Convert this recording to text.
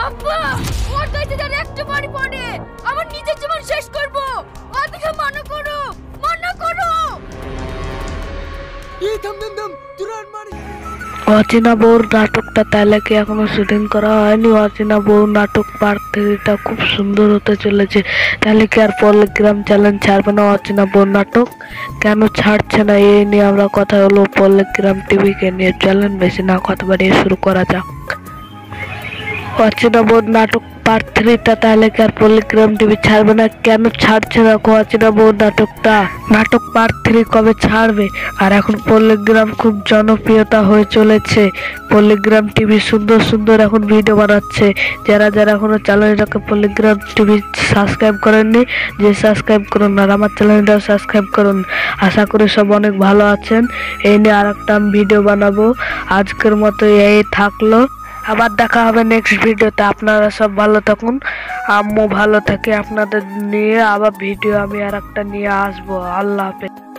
আব্বা ওর কাছে যারা একটা বাড়ি পড়ে আমার নিজের জীবন শেষ করব। ওদিকে মানা করো, মানা করো। এই থাম থাম থাম, তোরা আর মারিস না। অচেনা বউর নাটকটা তাহলে কি এখনো শুটিং করা হয়নি? অচেনা বউর নাটক পার্ট 3টা খুব সুন্দর হতে চলেছে। তাহলে কি আর পল্লিগ্রাম চ্যালেঞ্জ ছাড়বে না? অচেনা বউর নাটক কেন ছাড়ছে না এই নিয়ে আমরা কথা হলো পল্লিগ্রাম টিভিকে নিয়ে। চলেন বেশি না কথা বাড়িয়ে শুরু করা যাক। অচেনা বউর নাটক পার্ট 3টা তাহলে কি আর পল্লিগ্রাম টিভি ছাড়বে না? কেন ছাড়ছে না অচেনা বউর নাটকটা? নাটক পার্ট 3 কবে ছাড়বে? আর এখন পল্লিগ্রাম খুব জনপ্রিয়তা হয়ে চলেছে। পল্লিগ্রাম টিভি সুন্দর সুন্দর এখন ভিডিও বানাচ্ছে। যারা যারা এখনো চ্যানেলটাকে পল্লিগ্রাম টিভি সাবস্ক্রাইব করেননি, যে সাবস্ক্রাইব করুন আর আমার চ্যানেলটাও সাবস্ক্রাইব করুন। আশা করি সব অনেক ভালো আছেন। এই নিয়ে আর একটা ভিডিও বানাবো। আজকের মতো এই থাকলো, আবার দেখা হবে নেক্সট ভিডিওতে। আপনারা সব ভালো থাকুন, আম্মু ভালো থাকে। আপনাদের নিয়ে আবার ভিডিও আমি আর একটা নিয়ে আসবো। আল্লাহ হাফেজ।